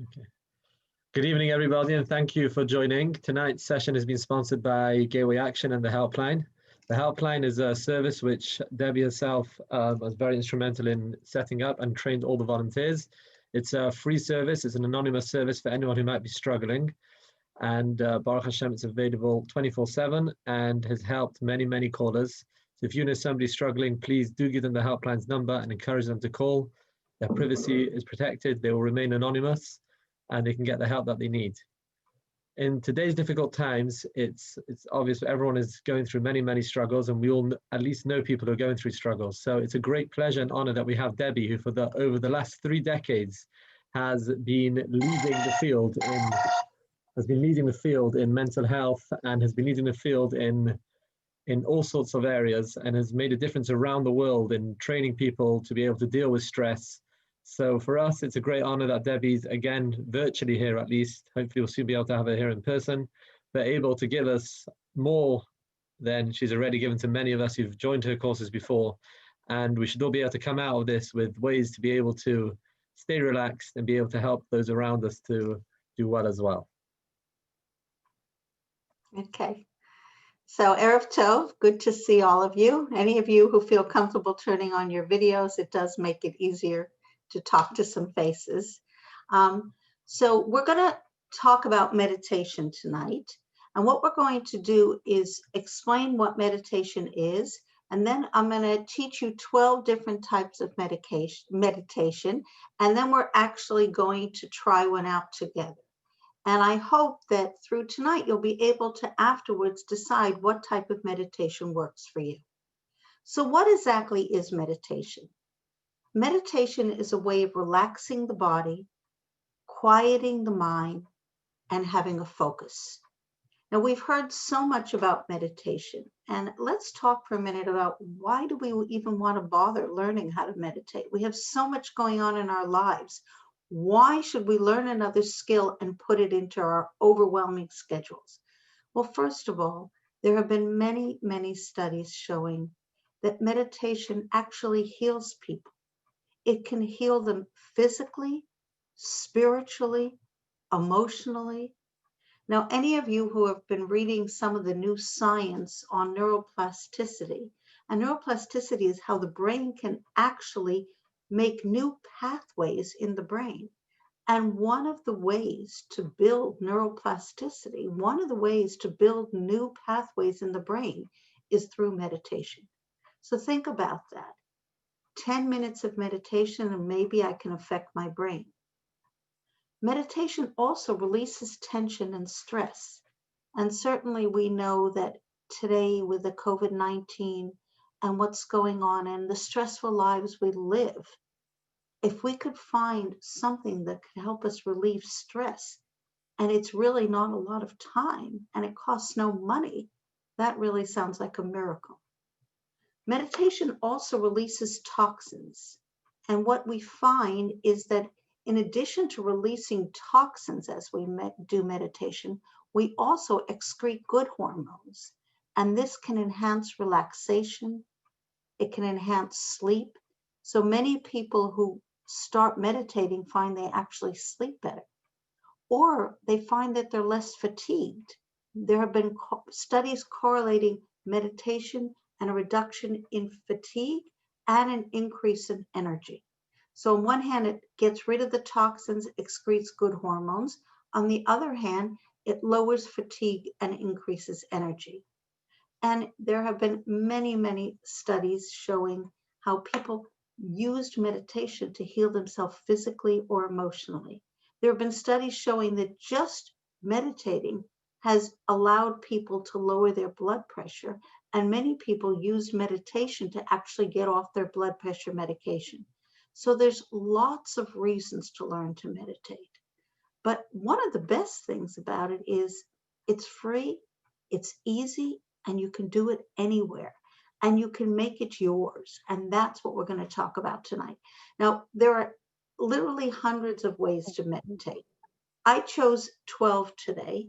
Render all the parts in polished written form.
Okay. Good evening, everybody, and thank you for joining. Tonight's session has been sponsored by Gateway Action and the Helpline. The Helpline is a service which Debbie herself was very instrumental in setting up and trained all the volunteers. It's a free service. It's an anonymous service for anyone who might be struggling. And Baruch Hashem, it's available 24/7 and has helped many, many callers. So if you know somebody struggling, please do give them the Helpline's number and encourage them to call. Their privacy is protected. They will remain anonymous, and they can get the help that they need. In today's difficult times, it's obvious everyone is going through many, many struggles, and we all at least know people who are going through struggles. So it's a great pleasure and honor that we have Debbie, who for over the last 3 decades has been leading the field in mental health, and has been leading the field in all sorts of areas, and has made a difference around the world in training people to be able to deal with stress. So for us, it's a great honor that Debbie's, again, virtually here at least, hopefully we'll soon be able to have her here in person, but able to give us more than she's already given to many of us who've joined her courses before. And we should all be able to come out of this with ways to be able to stay relaxed and be able to help those around us to do well as well. Okay. So Erev Tov, good to see all of you. Any of you who feel comfortable turning on your videos, it does make it easier to talk to some faces. So we're going to talk about meditation tonight. And what we're going to do is explain what meditation is. And then I'm going to teach you 12 different types of meditation. And then we're actually going to try one out together. And I hope that through tonight, you'll be able to afterwards decide what type of meditation works for you. So what exactly is meditation? Meditation is a way of relaxing the body, quieting the mind, and having a focus. Now, we've heard so much about meditation, and let's talk for a minute about why do we even want to bother learning how to meditate? We have so much going on in our lives. Why should we learn another skill and put it into our overwhelming schedules? Well, first of all, there have been many, many studies showing that meditation actually heals people. It can heal them physically, spiritually, emotionally. Now, any of you who have been reading some of the new science on neuroplasticity, and neuroplasticity is how the brain can actually make new pathways in the brain. And one of the ways to build neuroplasticity, one of the ways to build new pathways in the brain is through meditation. So think about that. 10 minutes of meditation and maybe I can affect my brain. Meditation also releases tension and stress. And certainly we know that today with the COVID-19 and what's going on and the stressful lives we live, if we could find something that could help us relieve stress, and it's really not a lot of time and it costs no money, that really sounds like a miracle. Meditation also releases toxins. And what we find is that in addition to releasing toxins as we do meditation, we also excrete good hormones. And this can enhance relaxation. It can enhance sleep. So many people who start meditating find they actually sleep better, or they find that they're less fatigued. There have been studies correlating meditation and a reduction in fatigue and an increase in energy. So on one hand, it gets rid of the toxins, excretes good hormones. On the other hand, it lowers fatigue and increases energy. And there have been many, many studies showing how people used meditation to heal themselves physically or emotionally. There have been studies showing that just meditating has allowed people to lower their blood pressure, and many people used meditation to actually get off their blood pressure medication. So there's lots of reasons to learn to meditate. But one of the best things about it is it's free, it's easy, and you can do it anywhere. And you can make it yours. And that's what we're going to talk about tonight. Now, there are literally hundreds of ways to meditate. I chose 12 today,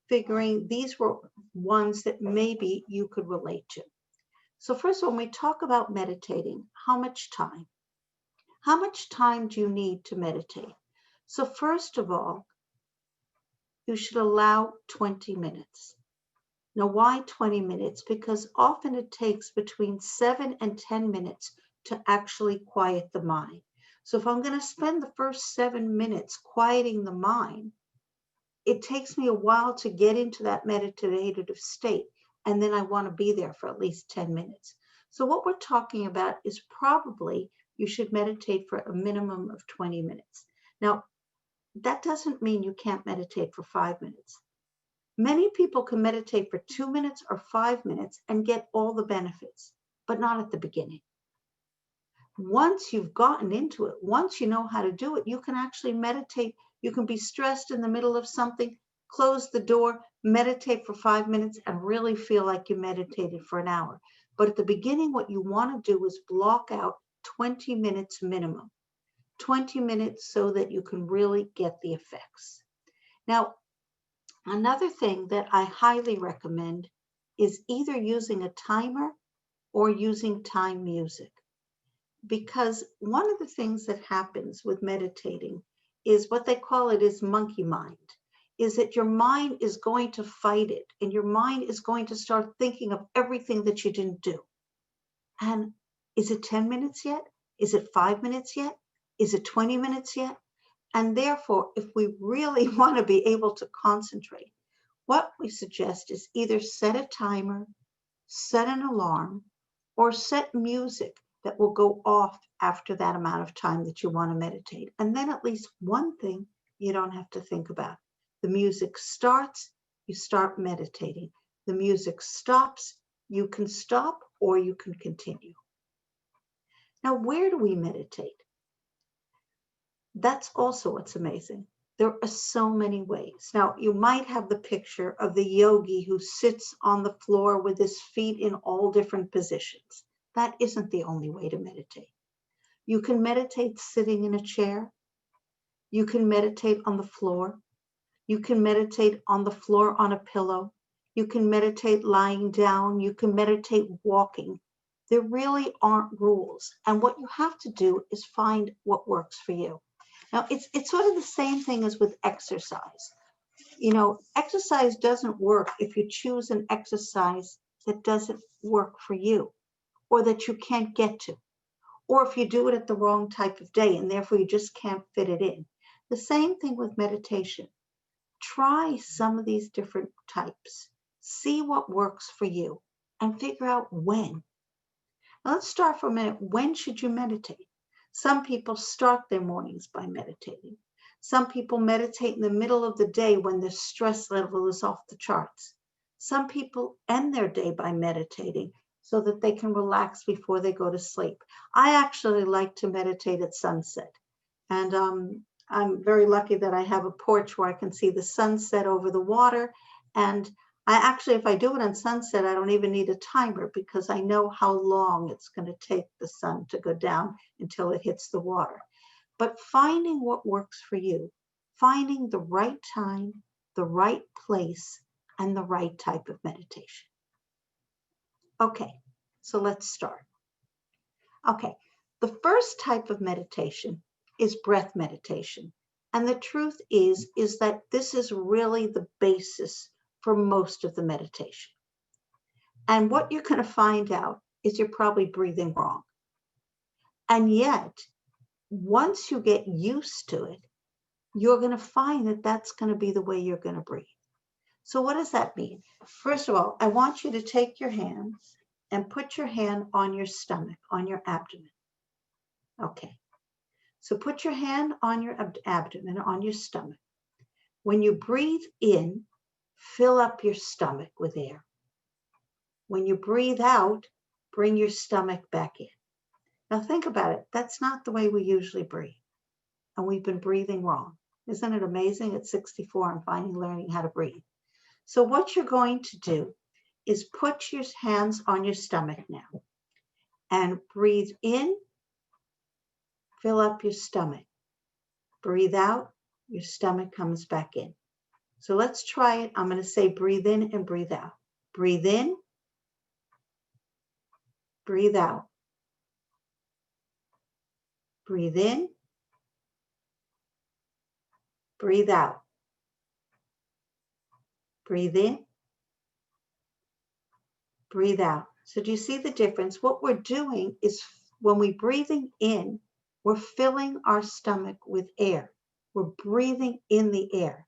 figuring these were ones that maybe you could relate to. So first, when we talk about meditating, how much time? How much time do you need to meditate? So first of all, you should allow 20 minutes. Now, why 20 minutes? Because often it takes between 7 and 10 minutes to actually quiet the mind. So if I'm going to spend the first 7 minutes quieting the mind, it takes me a while to get into that meditative state. And then I want to be there for at least 10 minutes. So what we're talking about is probably you should meditate for a minimum of 20 minutes. Now, that doesn't mean you can't meditate for 5 minutes. Many people can meditate for 2 minutes or 5 minutes and get all the benefits, but not at the beginning. Once you've gotten into it, once you know how to do it, you can actually meditate. You can be stressed in the middle of something, close the door, meditate for 5 minutes, and really feel like you meditated for an hour. But at the beginning, what you want to do is block out 20 minutes minimum, 20 minutes so that you can really get the effects. Now, another thing that I highly recommend is either using a timer or using time music. Because one of the things that happens with meditating is what they call it is monkey mind, is that your mind is going to fight it and your mind is going to start thinking of everything that you didn't do. And is it 10 minutes yet? Is it 5 minutes yet? Is it 20 minutes yet? And therefore, if we really want to be able to concentrate, what we suggest is either set a timer, set an alarm, or set music that will go off after that amount of time that you want to meditate. And then at least one thing you don't have to think about. The music starts, you start meditating. The music stops, you can stop or you can continue. Now, where do we meditate? That's also what's amazing. There are so many ways. Now, you might have the picture of the yogi who sits on the floor with his feet in all different positions. That isn't the only way to meditate. You can meditate sitting in a chair. You can meditate on the floor. You can meditate on the floor on a pillow. You can meditate lying down. You can meditate walking. There really aren't rules. And what you have to do is find what works for you. Now, it's sort of the same thing as with exercise. You know, exercise doesn't work if you choose an exercise that doesn't work for you or that you can't get to, or if you do it at the wrong type of day and therefore you just can't fit it in. The same thing with meditation. Try some of these different types. See what works for you and figure out when. Now, let's start for a minute. When should you meditate? Some people start their mornings by meditating. Some people meditate in the middle of the day when their stress level is off the charts. Some people end their day by meditating so that they can relax before they go to sleep. I actually like to meditate at sunset. And I'm very lucky that I have a porch where I can see the sunset over the water. And I actually, if I do it on sunset, I don't even need a timer because I know how long it's going to take the sun to go down until it hits the water. But finding what works for you, finding the right time, the right place, and the right type of meditation. Okay, so let's start. Okay, the first type of meditation is breath meditation. And the truth is that this is really the basis for most of the meditation. And what you're going to find out is you're probably breathing wrong. And yet, once you get used to it, you're going to find that that's going to be the way you're going to breathe. So what does that mean? First of all, I want you to take your hands and put your hand on your stomach, on your abdomen. Okay. So put your hand on your abdomen, on your stomach. When you breathe in, fill up your stomach with air. When you breathe out, bring your stomach back in. Now think about it. That's not the way we usually breathe. And we've been breathing wrong. Isn't it amazing? At 64, I'm finally learning how to breathe. So what you're going to do is put your hands on your stomach now and breathe in, fill up your stomach. Breathe out, your stomach comes back in. So let's try it. I'm going to say breathe in and breathe out. Breathe in, breathe out. Breathe in, breathe out. Breathe in, breathe out. So do you see the difference? What we're doing is when we're breathing in, we're filling our stomach with air. We're breathing in the air.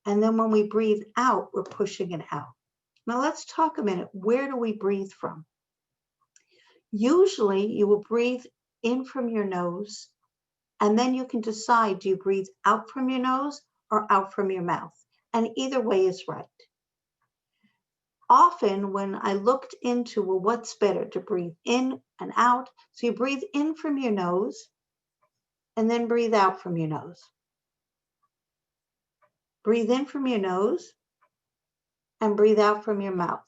And then when we breathe out, we're pushing it out. Now let's talk a minute. Where do we breathe from? Usually you will breathe in from your nose, and then you can decide, do you breathe out from your nose or out from your mouth? And either way is right. Often when I looked into, well, what's better, to breathe in and out? So you breathe in from your nose and then breathe out from your nose. Breathe in from your nose and breathe out from your mouth.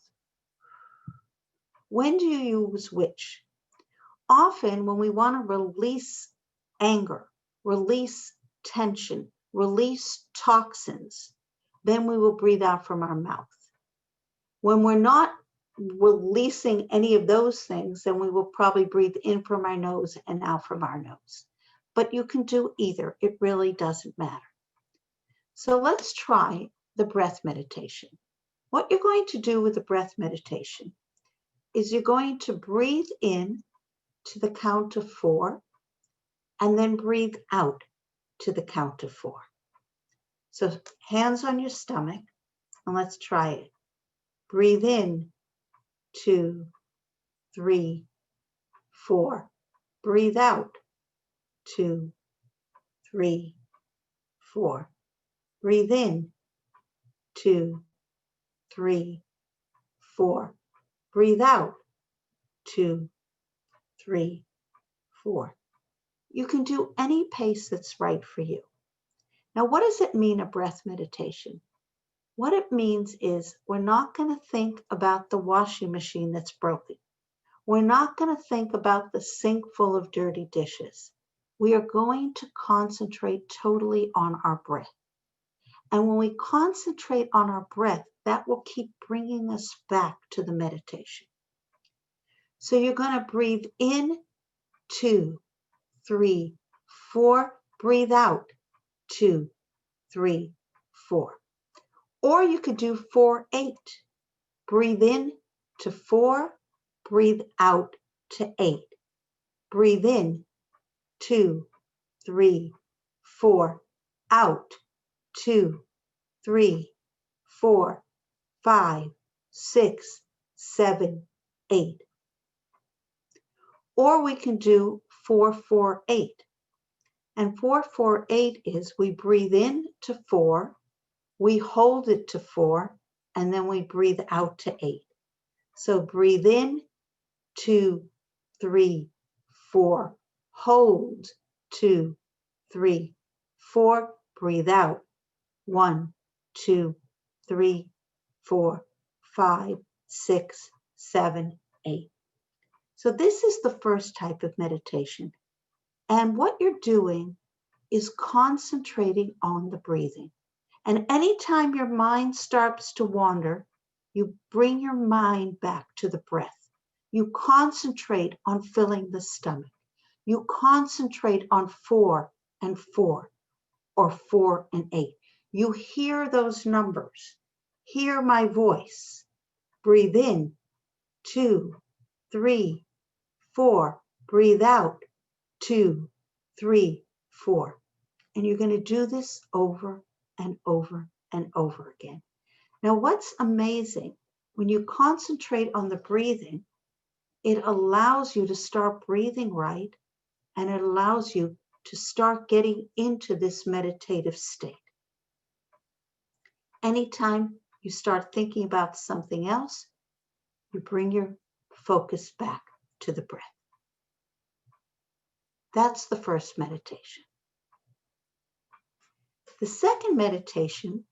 When do you use which? Often when we want to release anger, release tension, release toxins, then we will breathe out from our mouth. When we're not releasing any of those things, then we will probably breathe in from our nose and out from our nose. But you can do either. It really doesn't matter. So let's try the breath meditation. What you're going to do with the breath meditation is you're going to breathe in to the count of 4 and then breathe out to the count of 4. So hands on your stomach, and let's try it. Breathe in, 2, 3, 4. Breathe out, 2, 3, 4. Breathe in, 2, 3, 4. Breathe out, 2, 3, 4. You can do any pace that's right for you. Now, what does it mean, a breath meditation? What it means is we're not going to think about the washing machine that's broken. We're not going to think about the sink full of dirty dishes. We are going to concentrate totally on our breath. And when we concentrate on our breath, that will keep bringing us back to the meditation. So you're going to breathe in, 2, 3, 4. Breathe out, 2, 3, 4. Or you could do 4, 8. Breathe in to 4, breathe out to 8. Breathe in, 2, 3, 4, out, 2, 3, 4, 5, 6, 7, 8. Or we can do 4, 4, 8. And 4, 4, 8 is we breathe in to 4, we hold it to 4, and then we breathe out to 8. So breathe in, 2, 3, 4. Hold, 2, 3, 4. Breathe out, 1, 2, 3, 4, 5, 6, 7, 8. So this is the first type of meditation. And what you're doing is concentrating on the breathing. And anytime your mind starts to wander, you bring your mind back to the breath. You concentrate on filling the stomach. You concentrate on 4 and 4, or 4 and 8. You hear those numbers. Hear my voice. Breathe in, 2, 3, 4. Breathe out, 2, 3, 4. And you're going to do this over and over and over again. Now, what's amazing, when you concentrate on the breathing, it allows you to start breathing right, and it allows you to start getting into this meditative state. Anytime you start thinking about something else, you bring your focus back to the breath. That's the first meditation. The second meditation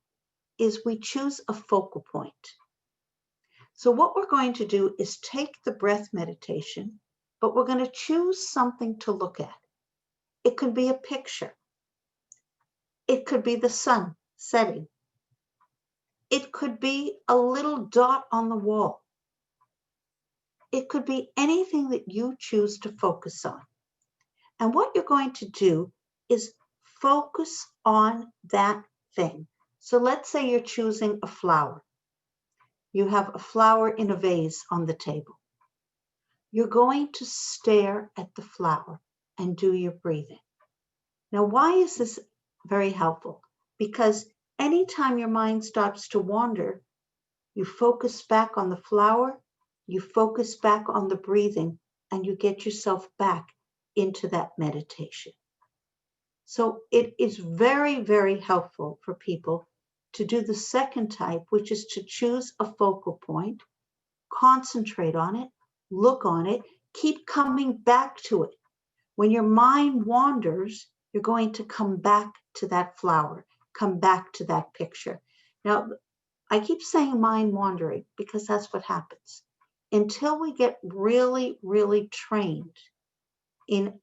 is we choose a focal point. So what we're going to do is take the breath meditation, but we're going to choose something to look at. It could be a picture. It could be the sun setting. It could be a little dot on the wall. It could be anything that you choose to focus on. And what you're going to do is focus on that thing. So let's say you're choosing a flower. You have a flower in a vase on the table. You're going to stare at the flower and do your breathing. Now, why is this very helpful? Because anytime your mind starts to wander, you focus back on the flower, you focus back on the breathing, and you get yourself back into that meditation. So it is very, very helpful for people to do the second type, which is to choose a focal point, concentrate on it, look on it, keep coming back to it. When your mind wanders, you're going to come back to that flower, come back to that picture. Now, I keep saying mind wandering because that's what happens. Until we get really, really trained in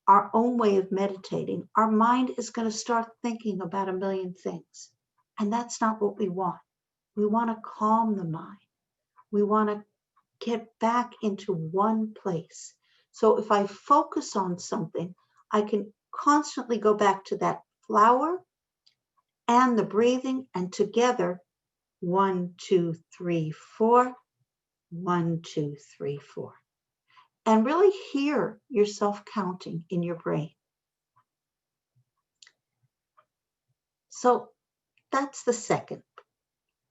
our own way of meditating, our mind is going to start thinking about a million things. And that's not what we want. We want to calm the mind. We want to get back into one place. So if I focus on something, I can constantly go back to that flower and the breathing, and together, 1, 2, 3, 4, 1, 2, 3, 4. And really hear yourself counting in your brain. So that's the second.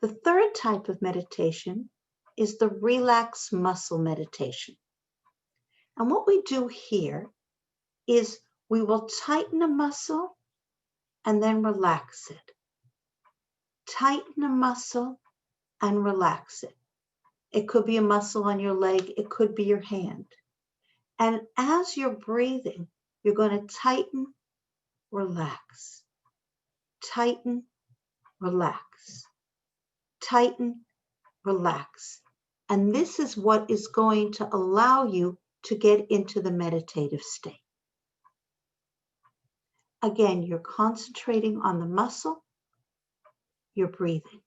The third type of meditation is the relax muscle meditation. And what we do here is we will tighten a muscle and then relax it. Tighten a muscle and relax it. It could be a muscle on your leg, it could be your hand. And as you're breathing, you're going to tighten, relax. Tighten, relax. Tighten, relax. And this is what is going to allow you to get into the meditative state. Again, you're concentrating on the muscle, you're breathing,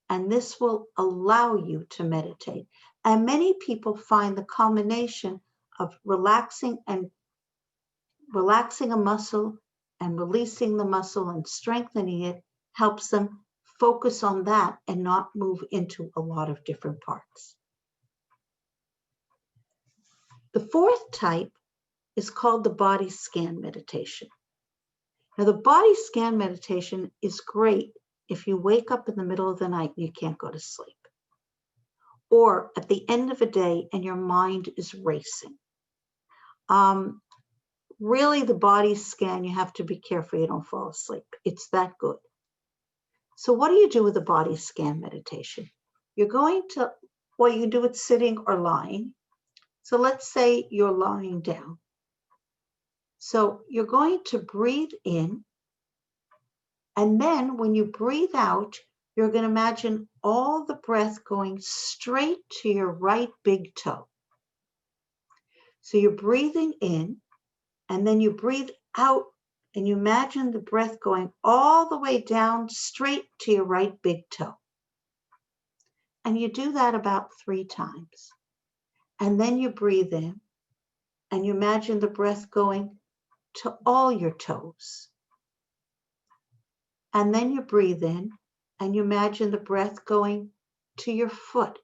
and this will allow you to meditate. And many people find the combination of relaxing a muscle and releasing the muscle and strengthening it helps them focus on that and not move into a lot of different parts. The fourth type is called the body scan meditation. Now, the body scan meditation is great if you wake up in the middle of the night and you can't go to sleep, or at the end of a day and your mind is racing. Really, the body scan, you have to be careful you don't fall asleep. It's that good. So what do you do with the body scan meditation? You're going to, well, you can do it sitting or lying. So let's say you're lying down. So you're going to breathe in, and then when you breathe out, you're going to imagine all the breath going straight to your right big toe. So you're breathing in, and then you breathe out, and you imagine the breath going all the way down straight to your right big toe. And you do that about 3 times. And then you breathe in, and you imagine the breath going to all your toes. And then you breathe in, and you imagine the breath going to your foot.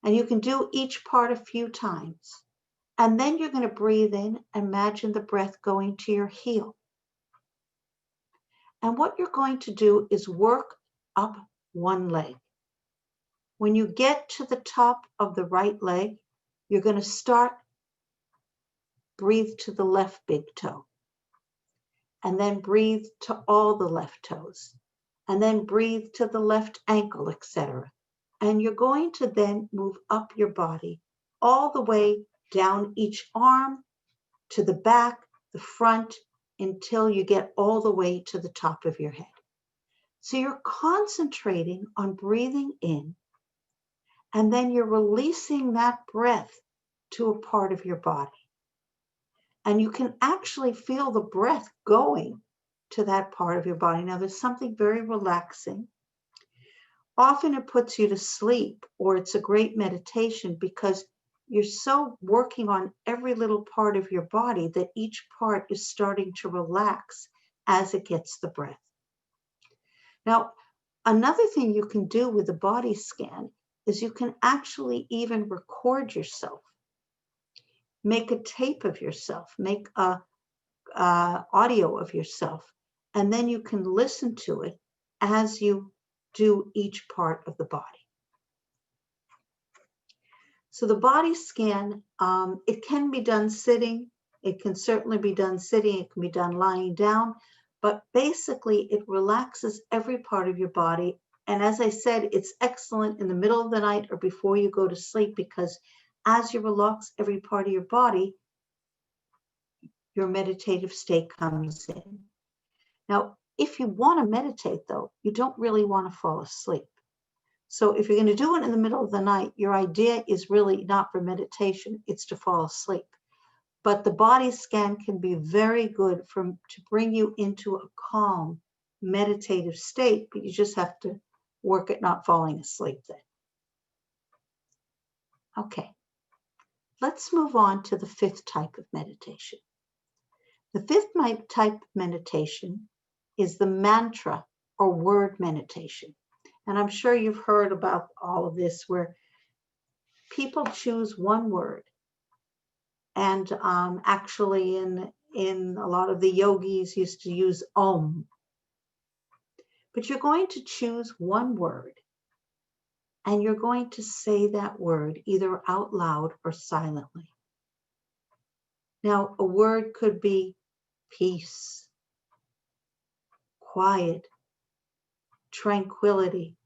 And you can do each part a few times. And then you're going to breathe in, imagine the breath going to your heel. And what you're going to do is work up one leg. When you get to the top of the right leg, you're going to start, breathe to the left big toe. And then breathe to all the left toes. And then breathe to the left ankle, etc. And you're going to then move up your body all the way down each arm to the back, the front, until you get all the way to the top of your head. So you're concentrating on breathing in, and then you're releasing that breath to a part of your body. And you can actually feel the breath going to that part of your body. Now, there's something very relaxing. Often it puts you to sleep, or it's a great meditation because you're so working on every little part of your body that each part is starting to relax as it gets the breath. Now, another thing you can do with a body scan is you can actually even record yourself, make a tape of yourself, make a audio of yourself, and then you can listen to it as you do each part of the body. So the body scan, it can be done sitting. It can certainly be done sitting. It can be done lying down. But basically, it relaxes every part of your body. And as I said, it's excellent in the middle of the night or before you go to sleep, because as you relax every part of your body, your meditative state comes in. Now, if you want to meditate, though, you don't really want to fall asleep. So if you're going to do it in the middle of the night, your idea is really not for meditation, it's to fall asleep. But the body scan can be very good to bring you into a calm, meditative state, but you just have to work at not falling asleep then. Okay, let's move on to the fifth type of meditation. The fifth type of meditation is the mantra or word meditation. And I'm sure you've heard about all of this, where people choose one word. And actually in a lot of the yogis used to use Om. But you're going to choose one word, and you're going to say that word either out loud or silently. Now, a word could be peace, quiet, tranquility.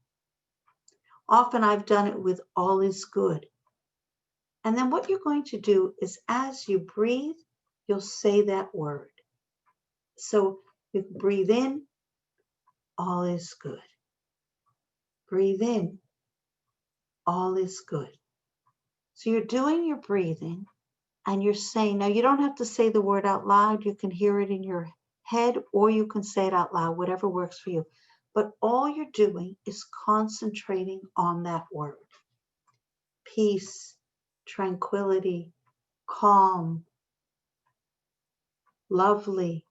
Often I've done it with all is good. And then what you're going to do is, as you breathe, you'll say that word. So you breathe in, all is good. Breathe in, all is good. So you're doing your breathing and you're saying, now you don't have to say the word out loud. You can hear it in your head or you can say it out loud, whatever works for you. But all you're doing is concentrating on that word. Peace, tranquility, calm, lovely,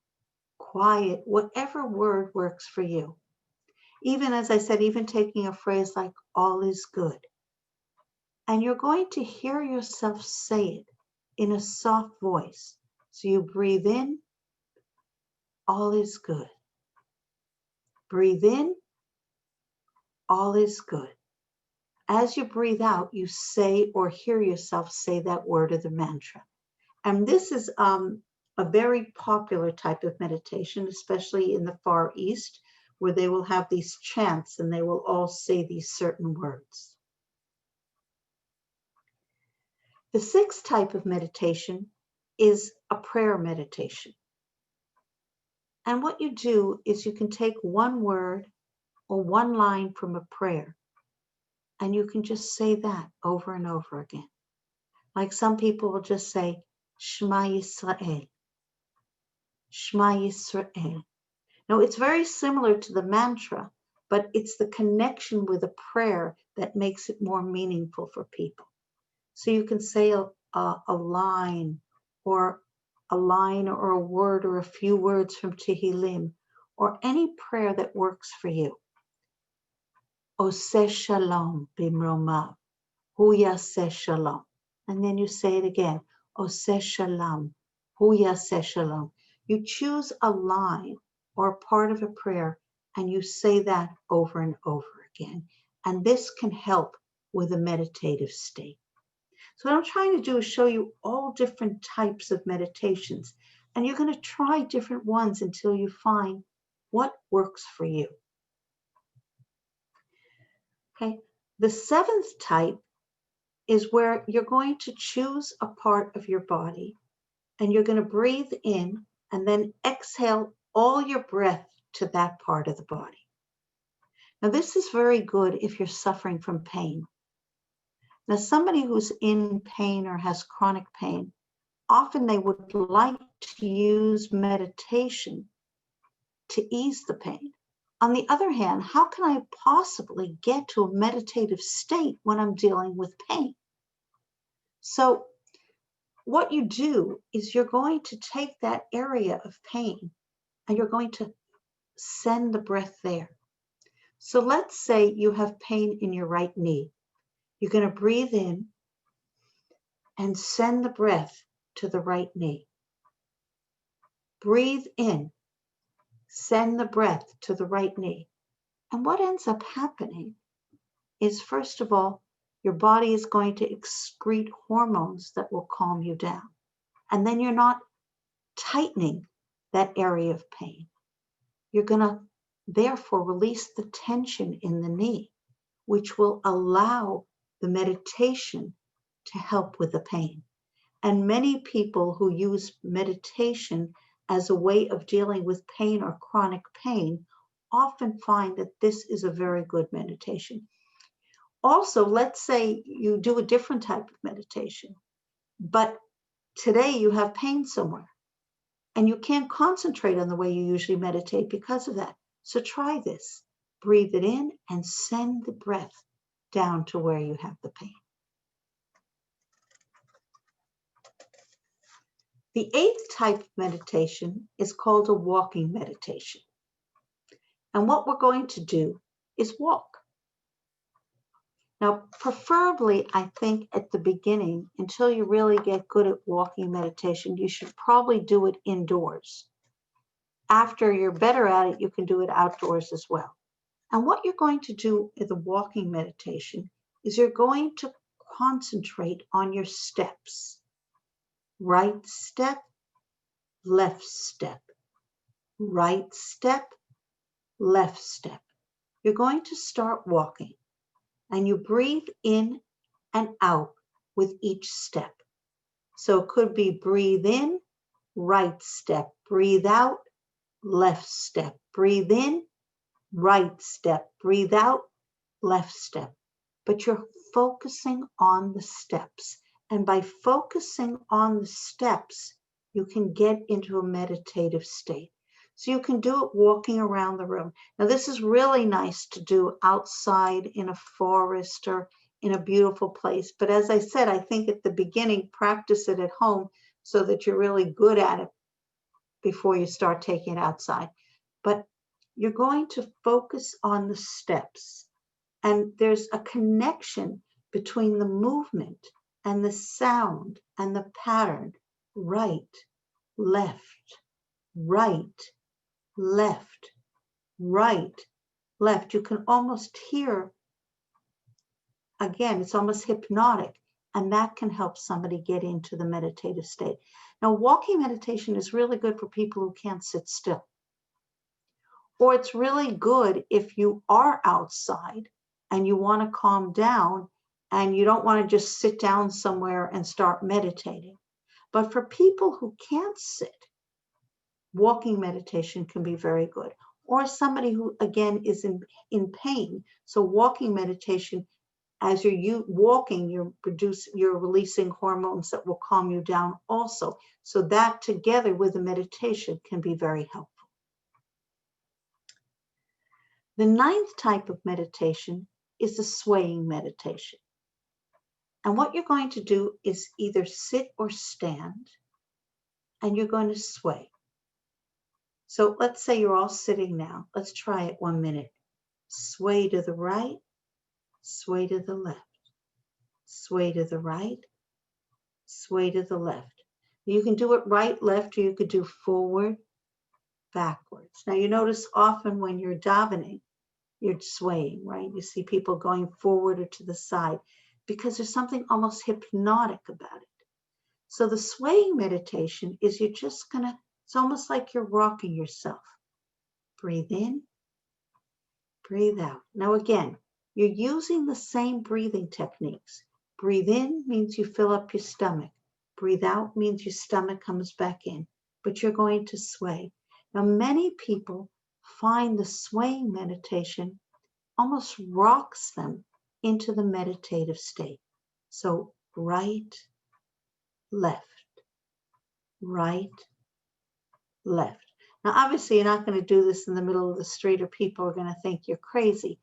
quiet, whatever word works for you. Even, as I said, even taking a phrase like all is good. And you're going to hear yourself say it in a soft voice. So you breathe in, all is good. Breathe in, all is good. As you breathe out, you say or hear yourself say that word of the mantra. And this is a very popular type of meditation, especially in the Far East, where they will have these chants and they will all say these certain words. The sixth type of meditation is a prayer meditation. And what you do is you can take one word or one line from a prayer, and you can just say that over and over again. Like some people will just say, Shema Yisrael, Shema Yisrael. Now, it's very similar to the mantra, but it's the connection with a prayer that makes it more meaningful for people. So you can say a line or a word or a few words from Tehillim or any prayer that works for you. Oseh shalom bimromav, hu yaseh shalom. And then you say it again, Oseh shalom, hu yaseh shalom. You choose a line or part of a prayer and you say that over and over again. And this can help with a meditative state. So what I'm trying to do is show you all different types of meditations. And you're going to try different ones until you find what works for you. Okay. The seventh type is where you're going to choose a part of your body and you're going to breathe in and then exhale all your breath to that part of the body. Now, this is very good if you're suffering from pain. Now, somebody who's in pain or has chronic pain, often they would like to use meditation to ease the pain. On the other hand, how can I possibly get to a meditative state when I'm dealing with pain? So what you do is you're going to take that area of pain and you're going to send the breath there. So let's say you have pain in your right knee. You're going to breathe in and send the breath to the right knee. Breathe in, send the breath to the right knee. And what ends up happening is, first of all, your body is going to excrete hormones that will calm you down. And then you're not tightening that area of pain. You're going to therefore release the tension in the knee, which will allow the meditation to help with the pain. And many people who use meditation as a way of dealing with pain or chronic pain often find that this is a very good meditation. Also, let's say you do a different type of meditation, but today you have pain somewhere and you can't concentrate on the way you usually meditate because of that. So try this. Breathe it in and send the breath down to where you have the pain. The eighth type of meditation is called a walking meditation. And what we're going to do is walk. Now, preferably, I think at the beginning, until you really get good at walking meditation, you should probably do it indoors. After you're better at it, you can do it outdoors as well. And what you're going to do with the walking meditation is you're going to concentrate on your steps. Right step, left step. Right step, left step. You're going to start walking. And you breathe in and out with each step. So it could be breathe in, right step, breathe out, left step, breathe in, right step, breathe out, left step. But you're focusing on the steps. And by focusing on the steps, you can get into a meditative state. So you can do it walking around the room. Now, this is really nice to do outside in a forest or in a beautiful place. But as I said, I think at the beginning, practice it at home so that you're really good at it before you start taking it outside. But you're going to focus on the steps. And there's a connection between the movement and the sound and the pattern. Right, left, right, left, right, left. You can almost hear, again, it's almost hypnotic, and that can help somebody get into the meditative state. Now, walking meditation is really good for people who can't sit still. Or it's really good if you are outside and you want to calm down and you don't want to just sit down somewhere and start meditating. But for people who can't sit, walking meditation can be very good. Or somebody who, again, is in pain. So walking meditation, as you're walking, you're releasing hormones that will calm you down also. So that together with the meditation can be very helpful. The ninth type of meditation is the swaying meditation. And what you're going to do is either sit or stand, and you're going to sway. So let's say you're all sitting now. Let's try it 1 minute. Sway to the right, sway to the left, sway to the right, sway to the left. You can do it right, left, or you could do forward, backwards. Now you notice often when you're davening, you're swaying, right? You see people going forward or to the side because there's something almost hypnotic about it. So the swaying meditation is you're just gonna, it's almost like you're rocking yourself. Breathe in, breathe out. Now again, you're using the same breathing techniques. Breathe in means you fill up your stomach. Breathe out means your stomach comes back in, but you're going to sway. Now many people find the swaying meditation almost rocks them into the meditative state. So right, left, right, left. Now, obviously, you're not going to do this in the middle of the street or people are going to think you're crazy.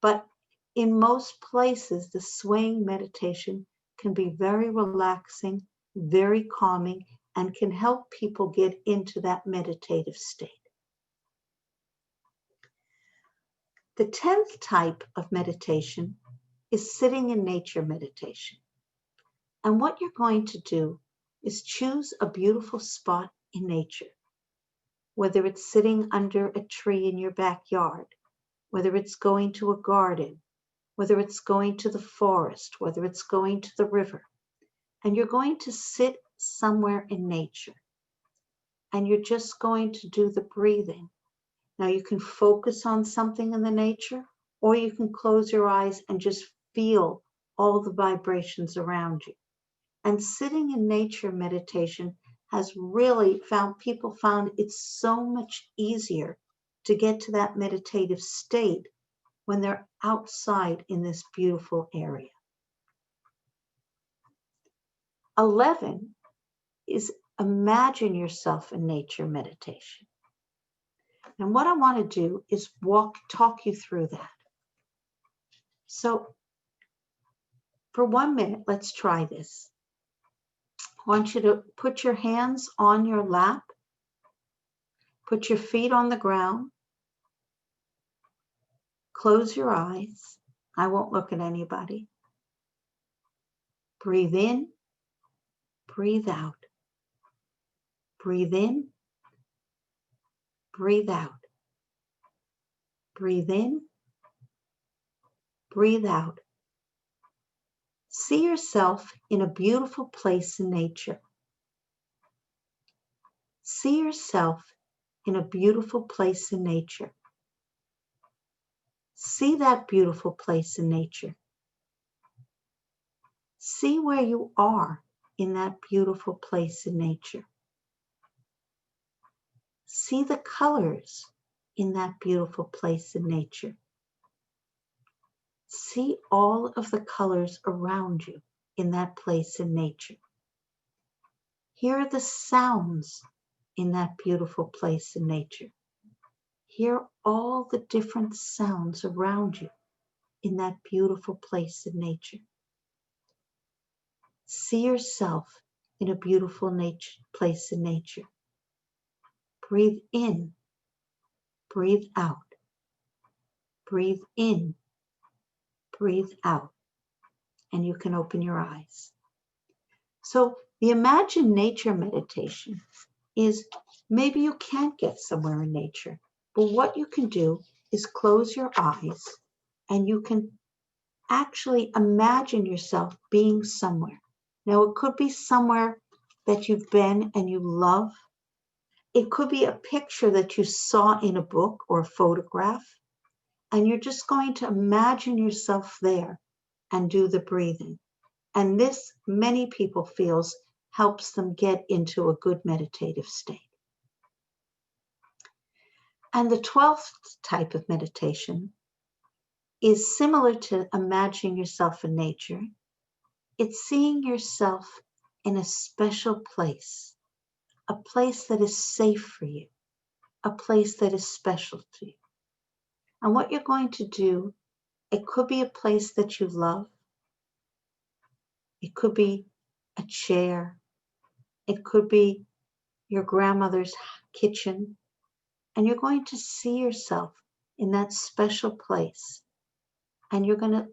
But in most places, the swaying meditation can be very relaxing, very calming, and can help people get into that meditative state. The 10th type of meditation is sitting in nature meditation. And what you're going to do is choose a beautiful spot in nature, whether it's sitting under a tree in your backyard, whether it's going to a garden, whether it's going to the forest, whether it's going to the river. And you're going to sit somewhere in nature. And you're just going to do the breathing. Now you can focus on something in the nature, or you can close your eyes and just feel all the vibrations around you. And sitting in nature meditation has really people found it's so much easier to get to that meditative state when they're outside in this beautiful area. 11 is imagine yourself in nature meditation. And what I want to do is talk you through that. So for 1 minute, let's try this. I want you to put your hands on your lap, put your feet on the ground, close your eyes. I won't look at anybody. Breathe in, breathe out. Breathe in, breathe out. Breathe in, breathe out. See yourself in a beautiful place in nature. See yourself in a beautiful place in nature. See that beautiful place in nature. See where you are in that beautiful place in nature. See the colors in that beautiful place in nature. See all of the colors around you in that place in nature. Hear the sounds in that beautiful place in nature. Hear all the different sounds around you in that beautiful place in nature. See yourself in a beautiful place in nature. Breathe in, breathe out. Breathe in, breathe out. And you can open your eyes. So the Imagine Nature meditation is maybe you can't get somewhere in nature, but what you can do is close your eyes and you can actually imagine yourself being somewhere. Now, it could be somewhere that you've been and you love. It could be a picture that you saw in a book or a photograph, and you're just going to imagine yourself there and do the breathing. And this, many people feels, helps them get into a good meditative state. And the 12th type of meditation is similar to imagining yourself in nature. It's seeing yourself in a special place, a place that is safe for you, a place that is special to you. And what you're going to do, it could be a place that you love. It could be a chair. It could be your grandmother's kitchen. And you're going to see yourself in that special place. And you're going to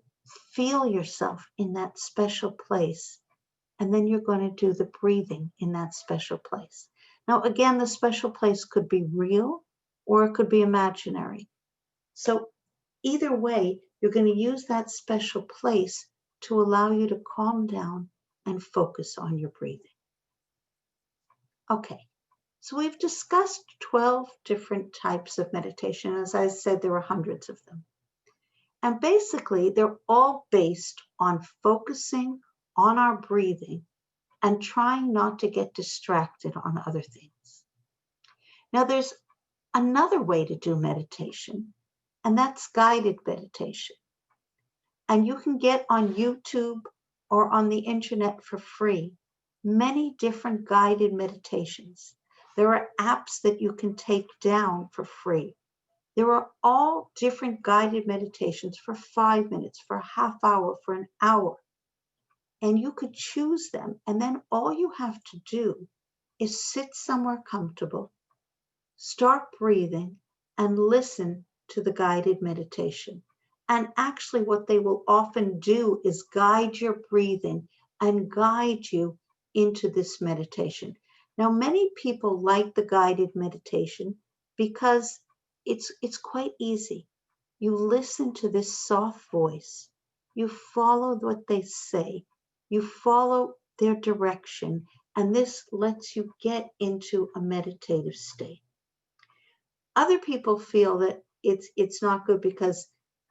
feel yourself in that special place. And then you're going to do the breathing in that special place. Now, again, the special place could be real or it could be imaginary. So either way, you're going to use that special place to allow you to calm down and focus on your breathing. Okay, so we've discussed 12 different types of meditation. As I said, there are hundreds of them. And basically, they're all based on focusing on our breathing and trying not to get distracted on other things. Now, there's another way to do meditation, and that's guided meditation. And you can get on YouTube or on the internet for free many different guided meditations. There are apps that you can take down for free. There are all different guided meditations for 5 minutes, for a half hour, for an hour. And you could choose them. And then all you have to do is sit somewhere comfortable, start breathing, and listen to the guided meditation. And actually what they will often do is guide your breathing and guide you into this meditation. Now, many people like the guided meditation because it's quite easy. You listen to this soft voice. You follow what they say. You follow their direction. And this lets you get into a meditative state. Other people feel that it's not good because,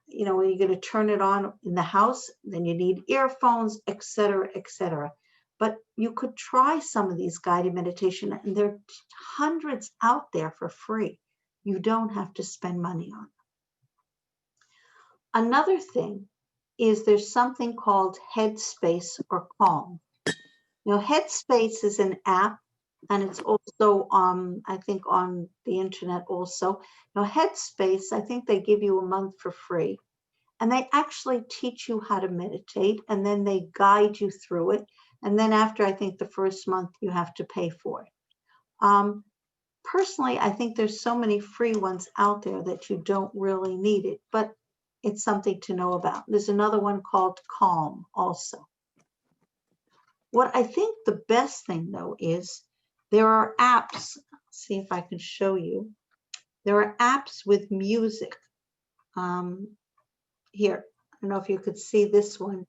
you know, when you're going to turn it on in the house, then you need earphones, etc., etc. But you could try some of these guided meditation, and there are hundreds out there for free. You don't have to spend money on them. Another thing is there's something called Headspace or Calm. Now, Headspace is an app, and it's also, I think, on the internet also. Now, Headspace, I think they give you a month for free, and they actually teach you how to meditate, and then they guide you through it. And then after, I think, the first month, you have to pay for it. Personally, I think there's so many free ones out there that you don't really need it, but it's something to know about. There's another one called Calm also. What I think the best thing, though, is there are apps. Let's see if I can show you. There are apps with music. Here, I don't know if you could see this one.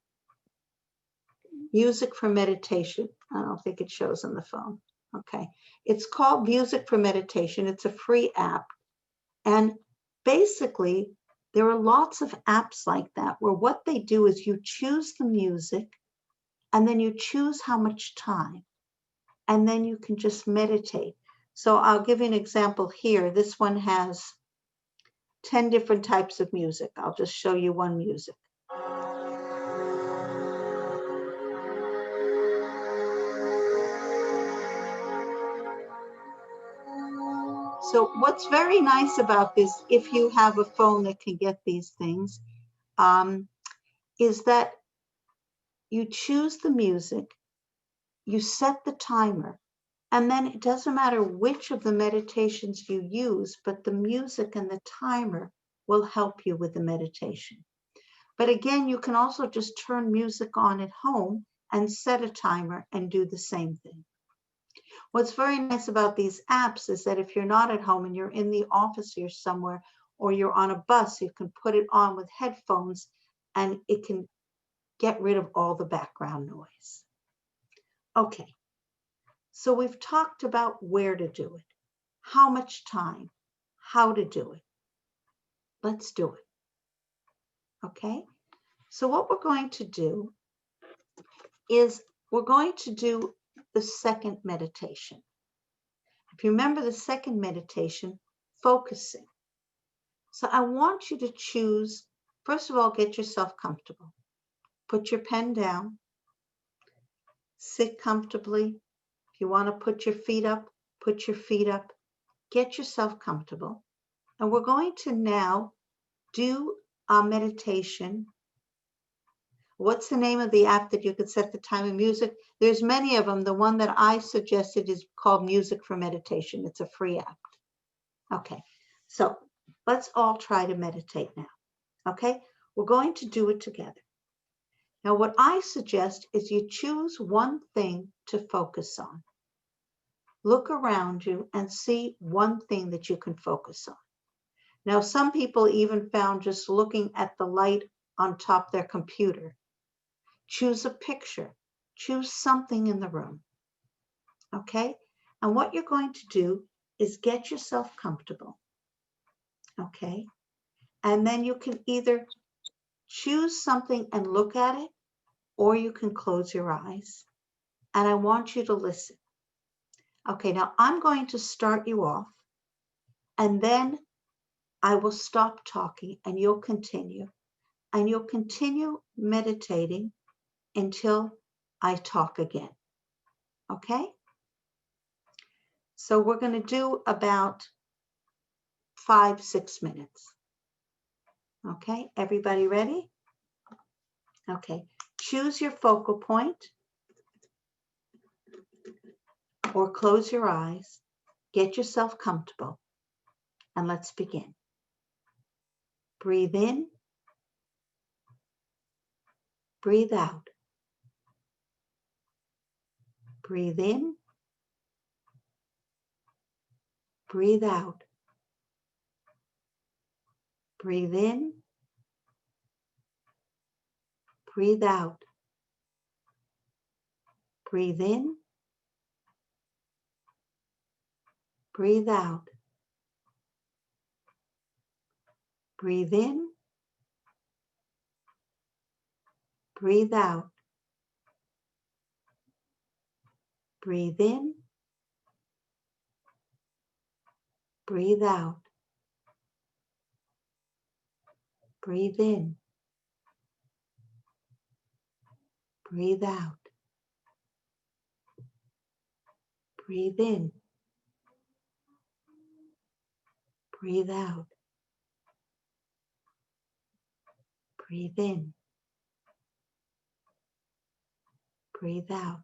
Music for meditation. I don't think it shows on the phone. Okay. It's called Music for Meditation. It's a free app. And basically, there are lots of apps like that where what they do is you choose the music and then you choose how much time, and then you can just meditate. So I'll give you an example here. This one has 10 different types of music. I'll just show you one music. So what's very nice about this, if you have a phone that can get these things, is that you choose the music, you set the timer, and then it doesn't matter which of the meditations you use, but the music and the timer will help you with the meditation. But again, you can also just turn music on at home and set a timer and do the same thing. What's very nice about these apps is that if you're not at home and you're in the office or somewhere, or you're on a bus, you can put it on with headphones and it can get rid of all the background noise. Okay, so we've talked about where to do it, how much time, how to do it. Let's do it. Okay, so what we're going to do is we're going to do the second meditation. If you remember the second meditation, focusing. So I want you to choose, first of all, get yourself comfortable. Put your pen down. Sit comfortably. If you want to put your feet up, put your feet up. Get yourself comfortable. And we're going to now do our meditation. What's the name of the app that you could set the time of music? There's many of them. The one that I suggested is called Music for Meditation. It's a free app. Okay, so let's all try to meditate now. Okay, we're going to do it together. Now, what I suggest is you choose one thing to focus on. Look around you and see one thing that you can focus on. Now, some people even found just looking at the light on top of their computer. Choose a picture. Choose something in the room. Okay? And what you're going to do is get yourself comfortable. Okay? And then you can either choose something and look at it, or you can close your eyes. And I want you to listen. Okay, now I'm going to start you off, and then I will stop talking and you'll continue. And you'll continue meditating until I talk again. Okay? So we're going to do about 5-6 minutes. Okay, everybody ready? Okay, choose your focal point or close your eyes, get yourself comfortable, and let's begin. Breathe in. Breathe out. Breathe in. Breathe out. Breathe in. Breathe out. Breathe in. Breathe out. Breathe in. Breathe out. Breathe in. Breathe out. Breathe in. Breathe out. Breathe in. Breathe out. Breathe in. Breathe out.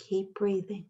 Keep breathing.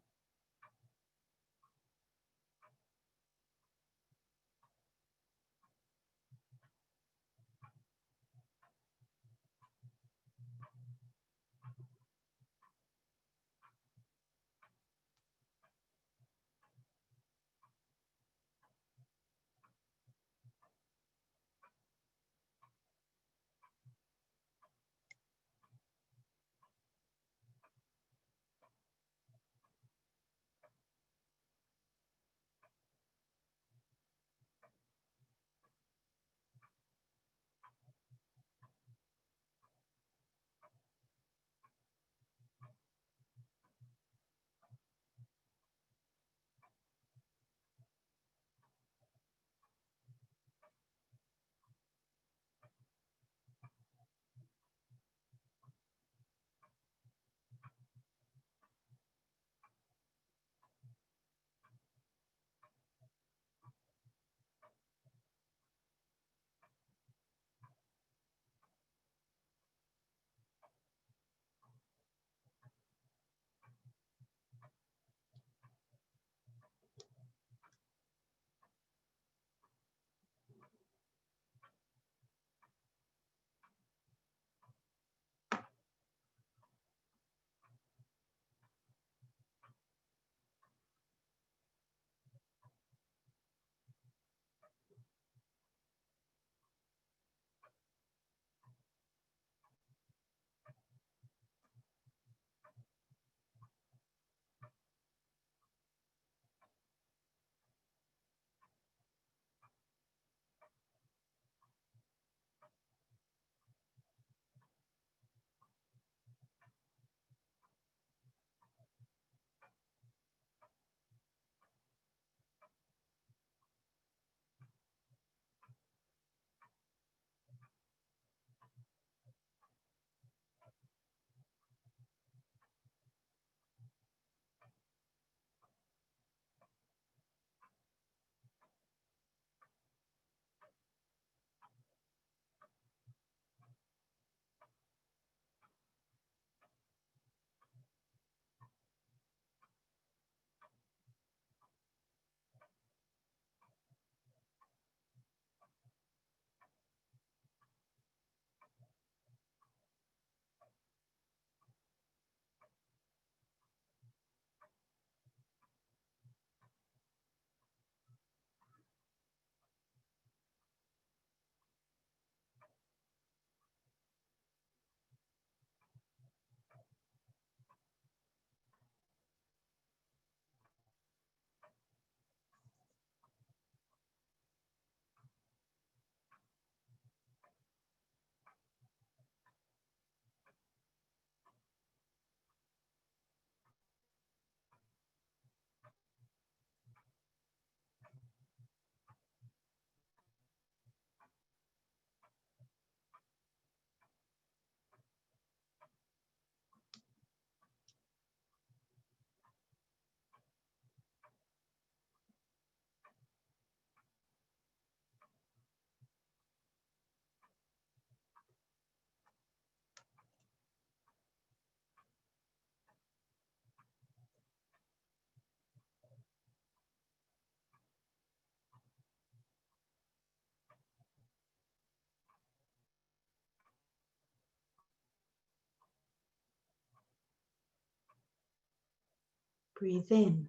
Breathe in.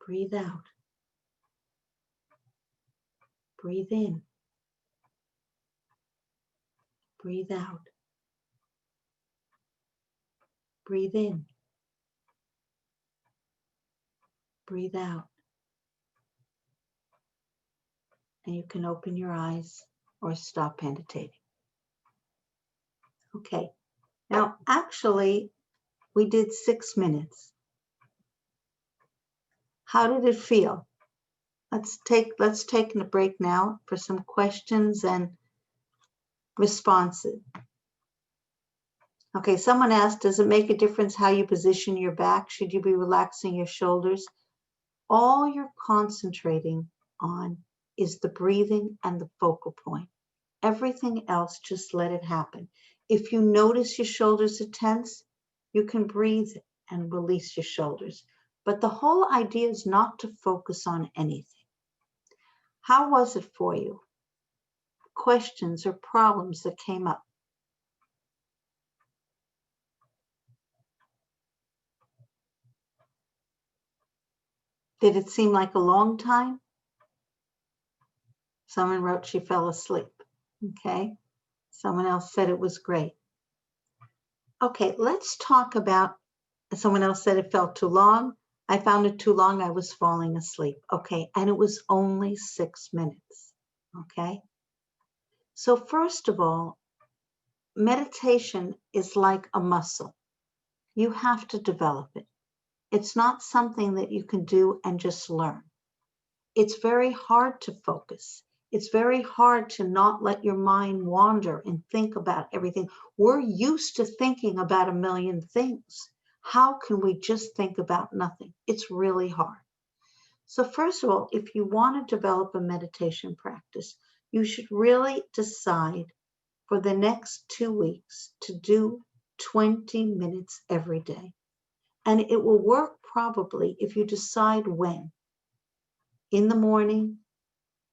Breathe out. Breathe in. Breathe out. Breathe in. Breathe out. And you can open your eyes or stop meditating. Okay. Now, actually, we did 6 minutes. How did it feel? Let's take a break now for some questions and responses. Okay, someone asked, does it make a difference how you position your back? Should you be relaxing your shoulders? All you're concentrating on is the breathing and the focal point. Everything else, just let it happen. If you notice your shoulders are tense, you can breathe and release your shoulders. But the whole idea is not to focus on anything. How was it for you? Questions or problems that came up? Did it seem like a long time? Someone wrote she fell asleep. Okay. Someone else said it was great. Okay, let's talk about, someone else said it felt too long. I found it too long. I was falling asleep. Okay, and it was only 6 minutes. Okay. So first of all, meditation is like a muscle. You have to develop it. It's not something that you can do and just learn. It's very hard to focus. It's very hard to not let your mind wander and think about everything. We're used to thinking about a million things. How can we just think about nothing? It's really hard. So first of all, if you want to develop a meditation practice, you should really decide for the next 2 weeks to do 20 minutes every day. And it will work probably if you decide when. In the morning,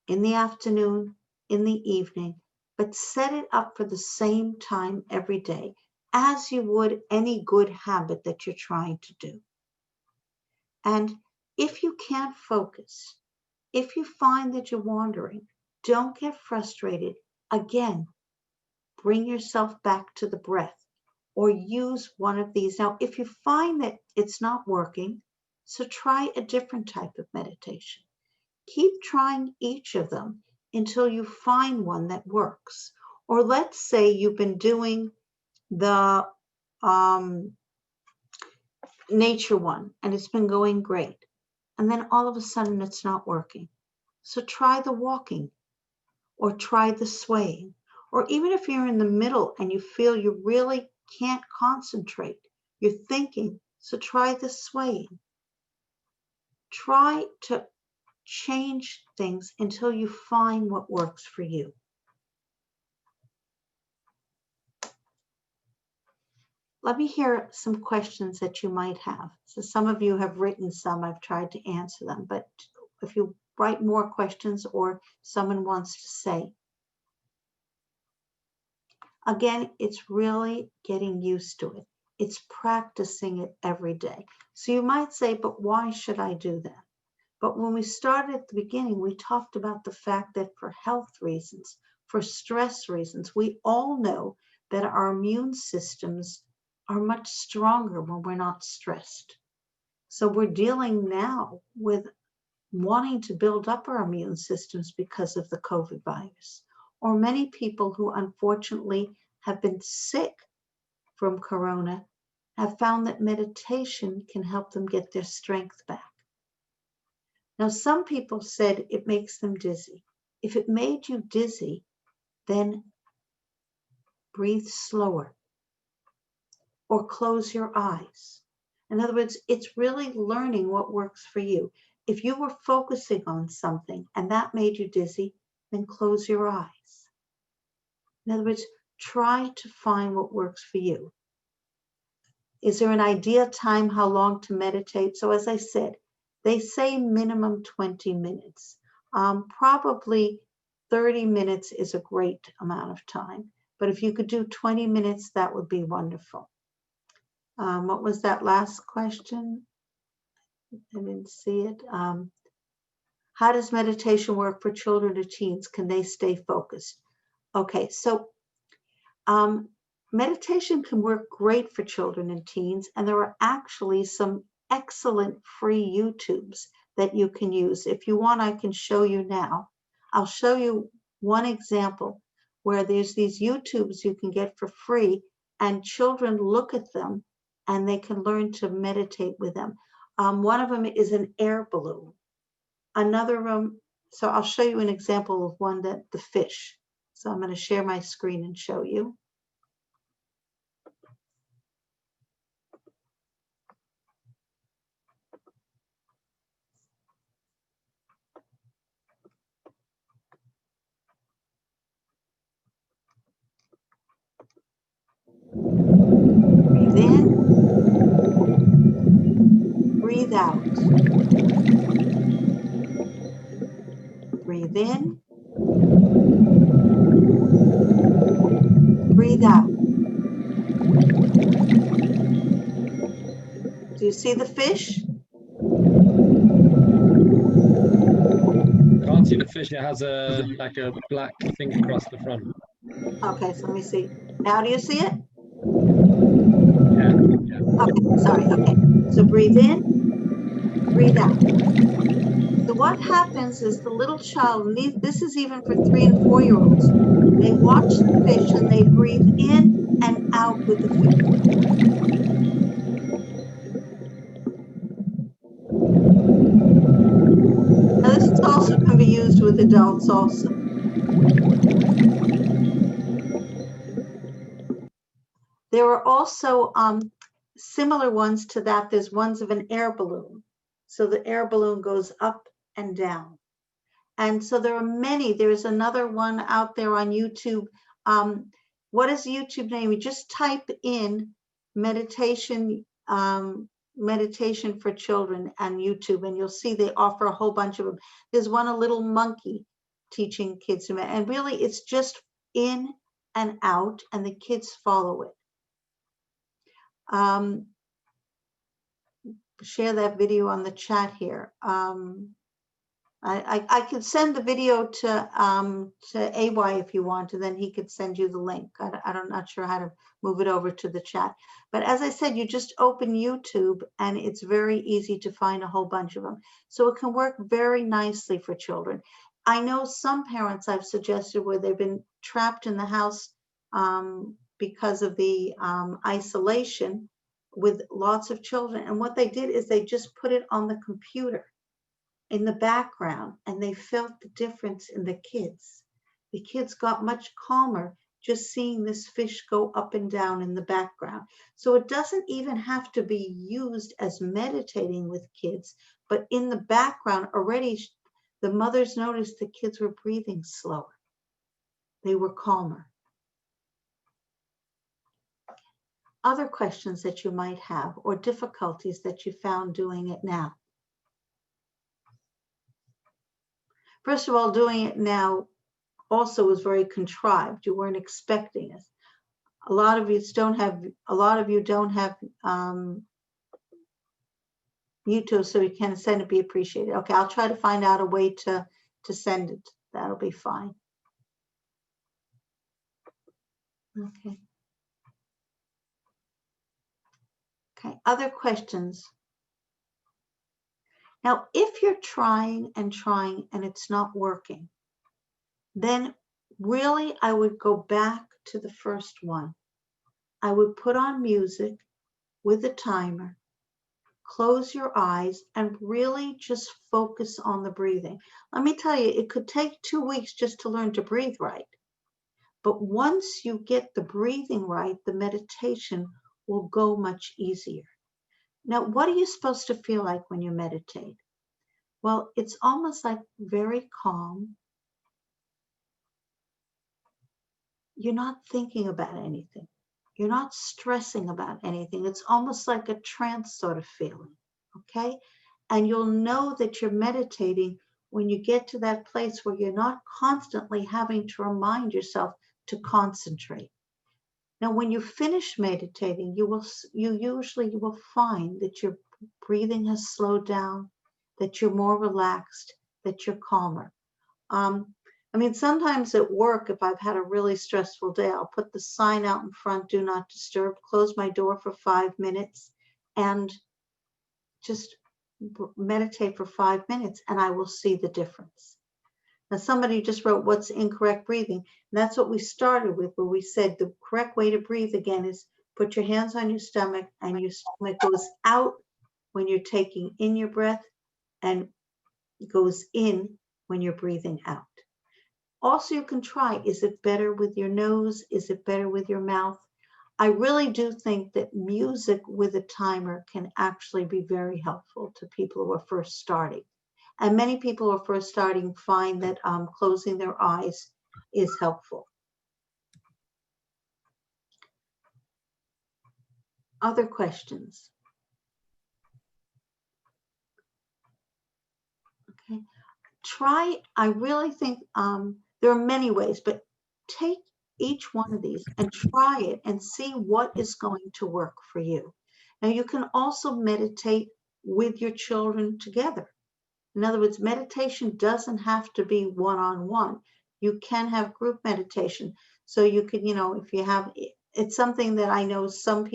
in the afternoon, in the evening, but set it up for the same time every day, as you would any good habit that you're trying to do. And if you can't focus, if you find that you're wandering, don't get frustrated. Again, bring yourself back to the breath or use one of these. Now, if you find that it's not working, so try a different type of meditation. Keep trying each of them until you find one that works. Or let's say you've been doing the nature one and it's been going great. And then all of a sudden it's not working. So try the walking or try the swaying. Or even if you're in the middle and you feel you really can't concentrate, you're thinking, so try the swaying. Try to change things until you find what works for you. Let me hear some questions that you might have. So some of you have written some, I've tried to answer them, but if you write more questions or someone wants to say. Again, it's really getting used to it. It's practicing it every day. So you might say, but why should I do that? But when we started at the beginning, we talked about the fact that for health reasons, for stress reasons, we all know that our immune systems are much stronger when we're not stressed. So we're dealing now with wanting to build up our immune systems because of the COVID virus, or many people who unfortunately have been sick from corona have found that meditation can help them get their strength back. Now, some people said it makes them dizzy. If it made you dizzy, then breathe slower or close your eyes. In other words, it's really learning what works for you. If you were focusing on something and that made you dizzy, then close your eyes. In other words, try to find what works for you. Is there an ideal time how long to meditate? So as I said, they say minimum 20 minutes. Probably 30 minutes is a great amount of time. But if you could do 20 minutes, that would be wonderful. What was that last question? I didn't see it. How does meditation work for children or teens? Can they stay focused? Okay, so meditation can work great for children and teens, and there are actually some excellent free YouTubes that you can use. If you want, I can show you now. I'll show you one example where there's these YouTubes you can get for free, and children look at them and they can learn to meditate with them. One of them is an air balloon. Another room, so I'll show you an example of one that the fish. So I'm going to share my screen and show you. Breathe in, breathe out. Breathe in, breathe out. Do you see the fish? Can't see the fish. It has a like a black thing across the front. Okay, so let me see. Now do you see it? Yeah. Okay, sorry. Okay, so breathe in, breathe out. So what happens is the little child, and this is even for 3 and 4-year-olds, they watch the fish and they breathe in and out with the fish. Now this also can be used with adults also. There are also similar ones to that. There's ones of an air balloon. So the air balloon goes up and down. And so there are many. There's another one out there on YouTube. What is the YouTube name? You just type in meditation, meditation for children on YouTube, and you'll see they offer a whole bunch of them. There's one, a little monkey teaching kids to meditate, and really it's just in and out, and the kids follow it. Share that video on the chat here. I could send the video to AY if you want, and then he could send you the link. I'm not sure how to move it over to the chat. But as I said, you just open YouTube and it's very easy to find a whole bunch of them. So it can work very nicely for children. I know some parents I've suggested where they've been trapped in the house because of the isolation with lots of children. And what they did is they just put it on the computer in the background, and they felt the difference in the kids. The kids got much calmer just seeing this fish go up and down in the background. So it doesn't even have to be used as meditating with kids, but in the background already, the mothers noticed the kids were breathing slower. They were calmer. Other questions that you might have or difficulties that you found doing it now? First of all, doing it now also was very contrived. You weren't expecting it. A lot of you don't have YouTube, so you can send it, be appreciated. Okay, I'll try to find out a way to send it. That'll be fine. Okay. Okay, other questions? Now, if you're trying and it's not working, then really I would go back to the first one. I would put on music with a timer, close your eyes, and really just focus on the breathing. Let me tell you, it could take 2 weeks just to learn to breathe right. But once you get the breathing right, the meditation will go much easier. Now, what are you supposed to feel like when you meditate? Well, it's almost like very calm. You're not thinking about anything. You're not stressing about anything. It's almost like a trance sort of feeling, okay? And you'll know that you're meditating when you get to that place where you're not constantly having to remind yourself to concentrate. Now, when you finish meditating, you will find that your breathing has slowed down, that you're more relaxed, that you're calmer. I mean, sometimes at work, if I've had a really stressful day, I'll put the sign out in front, do not disturb, close my door for 5 minutes, and just meditate for 5 minutes, and I will see the difference. Now, somebody just wrote, what's incorrect breathing? And that's what we started with, where we said the correct way to breathe again is put your hands on your stomach, and your stomach goes out when you're taking in your breath and goes in when you're breathing out. Also, you can try, is it better with your nose? Is it better with your mouth? I really do think that music with a timer can actually be very helpful to people who are first starting. And many people who are first starting find that closing their eyes is helpful. Other questions? Okay. Try, I really think there are many ways, but take each one of these and try it and see what is going to work for you. Now, you can also meditate with your children together. In other words, meditation doesn't have to be one-on-one. You can have group meditation. So you could, if you have, it's something that I know some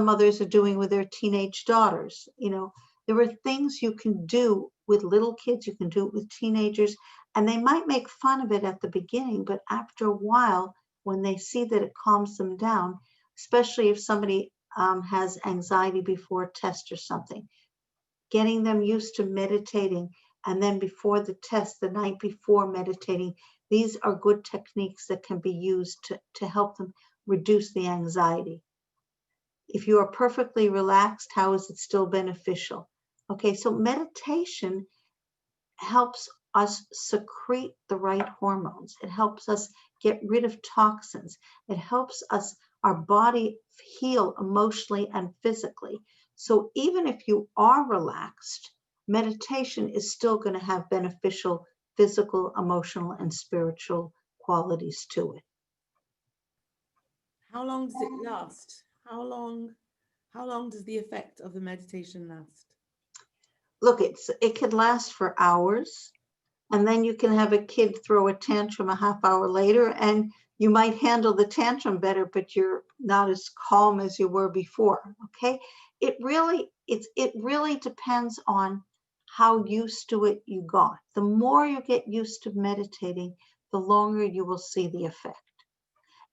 mothers are doing with their teenage daughters. There are things you can do with little kids, you can do it with teenagers, and they might make fun of it at the beginning, but after a while, when they see that it calms them down, especially if somebody has anxiety before a test or something, getting them used to meditating, and then before the test, the night before meditating, these are good techniques that can be used to help them reduce the anxiety. If you are perfectly relaxed, how is it still beneficial? Okay, so meditation helps us secrete the right hormones. It helps us get rid of toxins. It helps us, our body, heal emotionally and physically. So even if you are relaxed, meditation is still going to have beneficial physical, emotional, and spiritual qualities to it. How long does it last? How long does the effect of the meditation last? Look, it can last for hours, and then you can have a kid throw a tantrum a half hour later, and you might handle the tantrum better, but you're not as calm as you were before. Okay, it really depends on how used to it you got. The more you get used to meditating, the longer you will see the effect.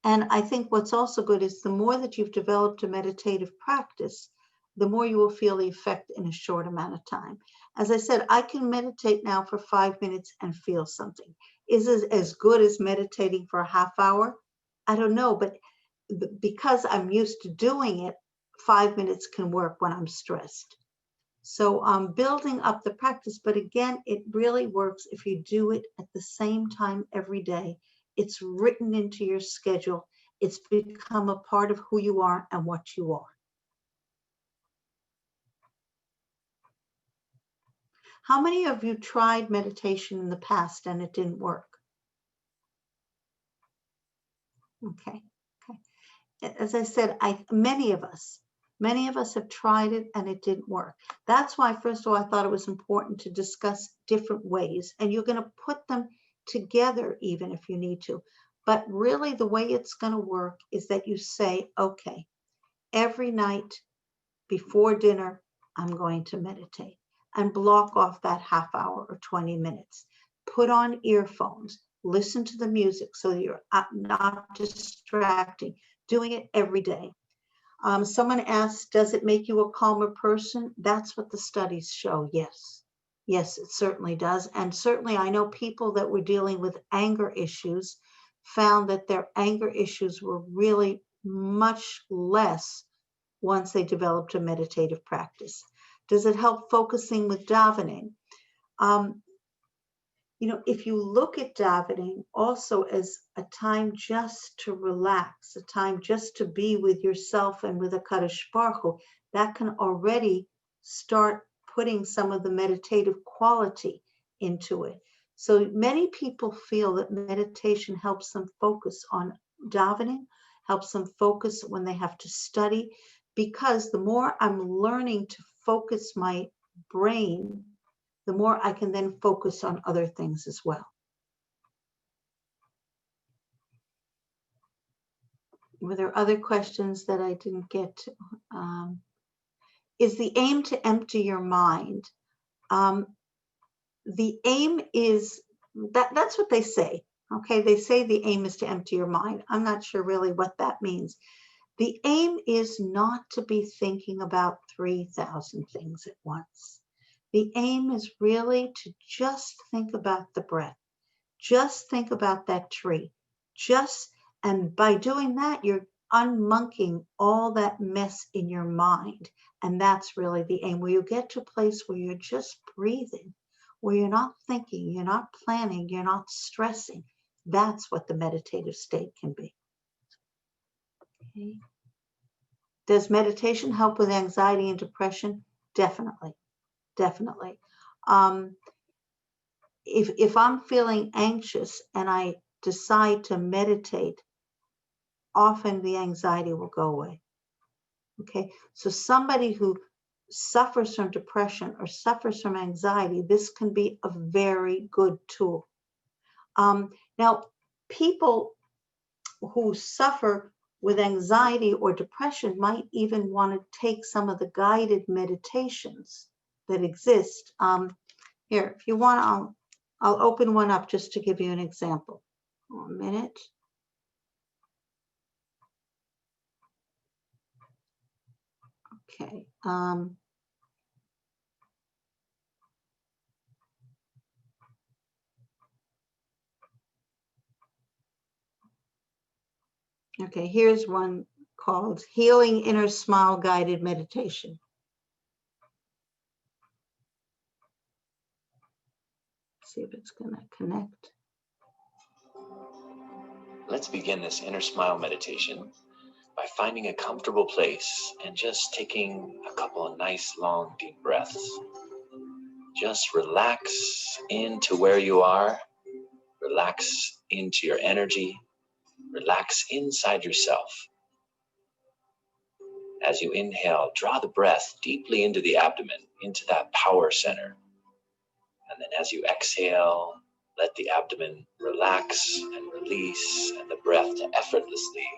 And I think what's also good is the more that you've developed a meditative practice, the more you will feel the effect in a short amount of time. As I said, I can meditate now for 5 minutes and feel something. Is it as good as meditating for a half hour? I don't know, but because I'm used to doing it, 5 minutes can work when I'm stressed. So I'm building up the practice, but again, it really works if you do it at the same time every day. It's written into your schedule. It's become a part of who you are and what you are. How many of you tried meditation in the past and it didn't work? Okay. As I said, many of us have tried it and it didn't work. That's why, first of all, I thought it was important to discuss different ways, and you're going to put them together even if you need to. But really, the way it's going to work is that you say, okay, every night before dinner, I'm going to meditate, and block off that half hour or 20 minutes. Put on earphones, listen to the music so you're not distracting, doing it every day. Someone asked, does it make you a calmer person? That's what the studies show, yes. Yes, it certainly does. And certainly I know people that were dealing with anger issues found that their anger issues were really much less once they developed a meditative practice. Does it help focusing with davening? If you look at davening also as a time just to relax, a time just to be with yourself and with HaKadosh Baruch Hu, that can already start putting some of the meditative quality into it. So many people feel that meditation helps them focus on davening, helps them focus when they have to study, because the more I'm learning to focus my brain, the more I can then focus on other things as well. Were there other questions that I didn't get to? Is the aim to empty your mind? The aim is, that's what they say. Okay, they say the aim is to empty your mind. I'm not sure really what that means. The aim is not to be thinking about 3,000 things at once. The aim is really to just think about the breath. Just think about that tree. And by doing that, you're unmonking all that mess in your mind. And that's really the aim, where you get to a place where you're just breathing, where you're not thinking, you're not planning, you're not stressing. That's what the meditative state can be. Okay. Does meditation help with anxiety and depression? Definitely, definitely. If I'm feeling anxious and I decide to meditate, often the anxiety will go away. Okay, so somebody who suffers from depression or suffers from anxiety, this can be a very good tool. Now, people who suffer with anxiety or depression might even want to take some of the guided meditations that exist. Here, if you want, I'll open one up just to give you an example. 1 minute. Okay. Okay, here's one called Healing Inner Smile Guided Meditation. See if it's going to connect. Let's begin this inner smile meditation by finding a comfortable place and just taking a couple of nice, long, deep breaths. Just relax into where you are. Relax into your energy. Relax inside yourself. As you inhale, draw the breath deeply into the abdomen, into that power center. And then as you exhale, let the abdomen relax and release, and the breath to effortlessly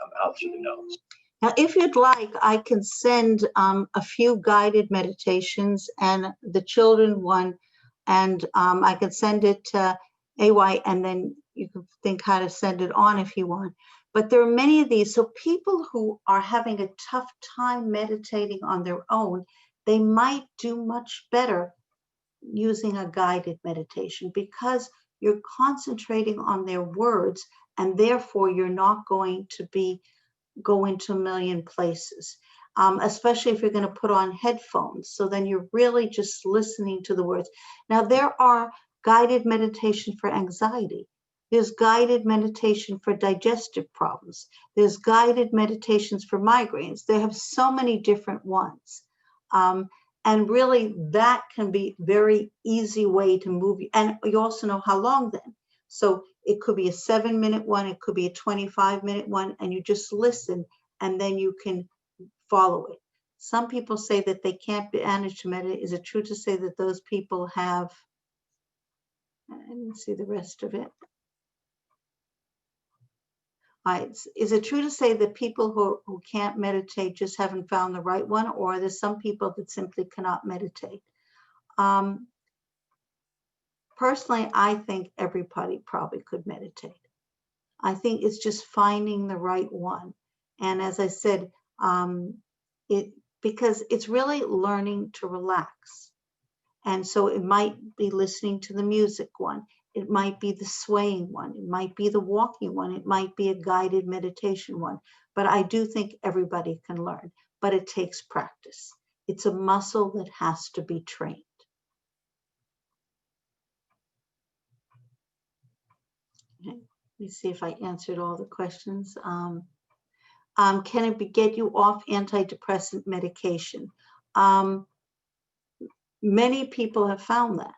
come out through the nose. Now, if you'd like, I can send a few guided meditations and the children one, and I could send it to AY, and then you can think how to send it on if you want. But there are many of these. So people who are having a tough time meditating on their own, they might do much better using a guided meditation, because you're concentrating on their words, and therefore you're not going to go into a million places, especially if you're going to put on headphones. So then you're really just listening to the words. Now, there are guided meditation for anxiety. There's guided meditation for digestive problems. There's guided meditations for migraines. They have so many different ones. And really, that can be a very easy way to move you. And you also know how long then. So it could be a 7-minute one, it could be a 25-minute one, and you just listen, and then you can follow it. Some people say that they can't manage to meditate. Is it true to say that those people have, I didn't see the rest of it. Is it true to say that people who can't meditate just haven't found the right one, or are there some people that simply cannot meditate? Personally, I think everybody probably could meditate. I think it's just finding the right one. And as I said, because it's really learning to relax. And so it might be listening to the music one. It might be the swaying one. It might be the walking one. It might be a guided meditation one. But I do think everybody can learn, but it takes practice. It's a muscle that has to be trained. Okay. Let me see if I answered all the questions. Can it get you off antidepressant medication? Many people have found that.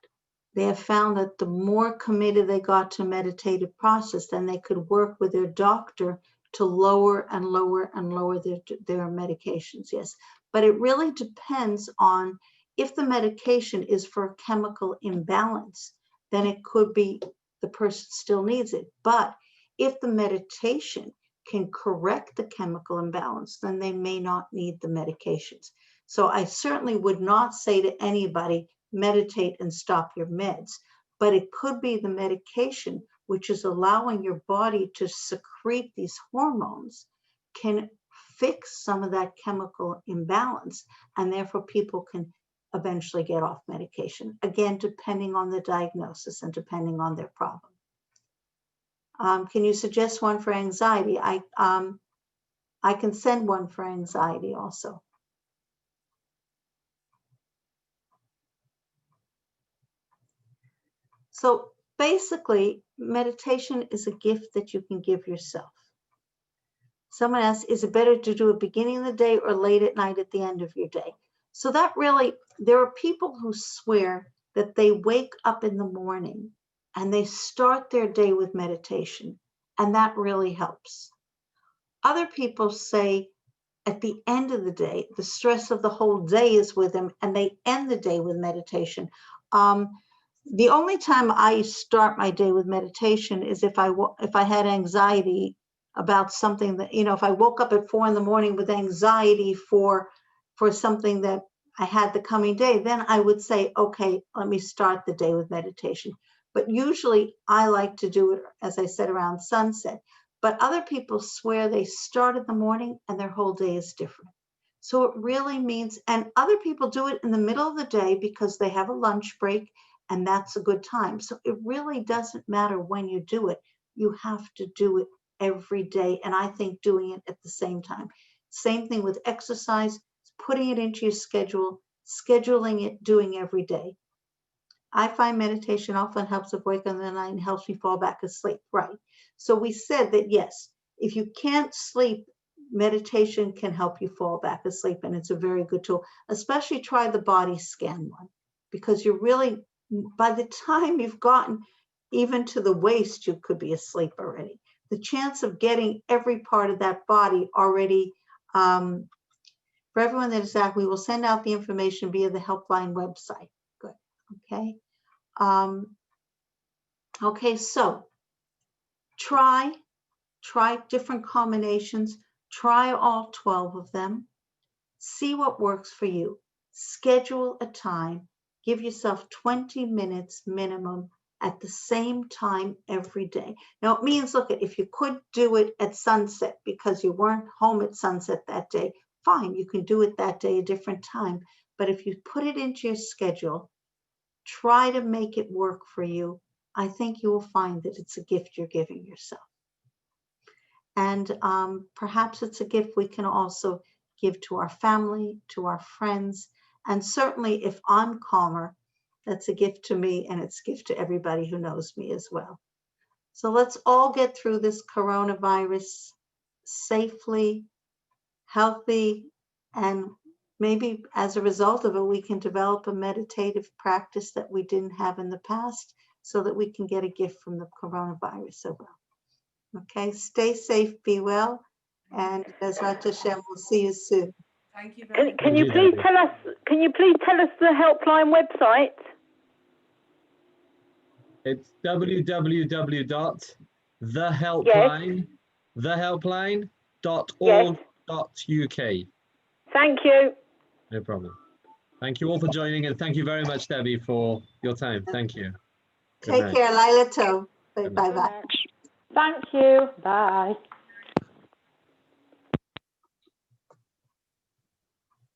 They have found that the more committed they got to meditative process, then they could work with their doctor to lower and lower and lower their medications, yes. But it really depends on if the medication is for a chemical imbalance, then it could be the person still needs it. But if the meditation can correct the chemical imbalance, then they may not need the medications. So I certainly would not say to anybody, meditate and stop your meds, but it could be the medication, which is allowing your body to secrete these hormones, can fix some of that chemical imbalance, and therefore people can eventually get off medication, again, depending on the diagnosis and depending on their problem. Can you suggest one for anxiety? I can send one for anxiety also. So basically, meditation is a gift that you can give yourself. Someone asked, is it better to do it beginning of the day or late at night at the end of your day? So that really, there are people who swear that they wake up in the morning and they start their day with meditation, and that really helps. Other people say at the end of the day, the stress of the whole day is with them, and they end the day with meditation. The only time I start my day with meditation is if I had anxiety about something that, if I woke up at 4 in the morning with anxiety for something that I had the coming day, then I would say, okay, let me start the day with meditation. But usually I like to do it, as I said, around sunset. But other people swear they start in the morning and their whole day is different. So it really means, and other people do it in the middle of the day because they have a lunch break, and that's a good time. So it really doesn't matter when you do it. You have to do it every day. And I think doing it at the same time. Same thing with exercise, putting it into your schedule, scheduling it, doing every day. I find meditation often helps avoid the night and helps me fall back asleep. Right. So we said that, yes, if you can't sleep, meditation can help you fall back asleep. And it's a very good tool. Especially try the body scan one, because you're really, by the time you've gotten even to the waist, you could be asleep already. The chance of getting every part of that body already, for everyone that is out, we will send out the information via the Helpline website. Good. Okay. Okay, so try different combinations, try all 12 of them, see what works for you, schedule a time, give yourself 20 minutes minimum at the same time every day. Now it means, look, if you could do it at sunset because you weren't home at sunset that day, fine, you can do it that day a different time. But if you put it into your schedule, try to make it work for you, I think you will find that it's a gift you're giving yourself. And perhaps it's a gift we can also give to our family, to our friends. And certainly if I'm calmer, that's a gift to me, and it's a gift to everybody who knows me as well. So let's all get through this coronavirus safely, healthy, and maybe as a result of it, we can develop a meditative practice that we didn't have in the past so that we can get a gift from the coronavirus as well. Okay, stay safe, be well, and Bezrat Hashem, we'll see you soon. Thank you very much. Can you please tell us? Can you please tell us the Helpline website? It's thehelpline.org.uk. Thank you. No problem. Thank you all for joining, and thank you very much, Debbie, for your time. Thank you. Good Take night. care, Laila Tov. Good night. Bye-bye. Thank you. Bye.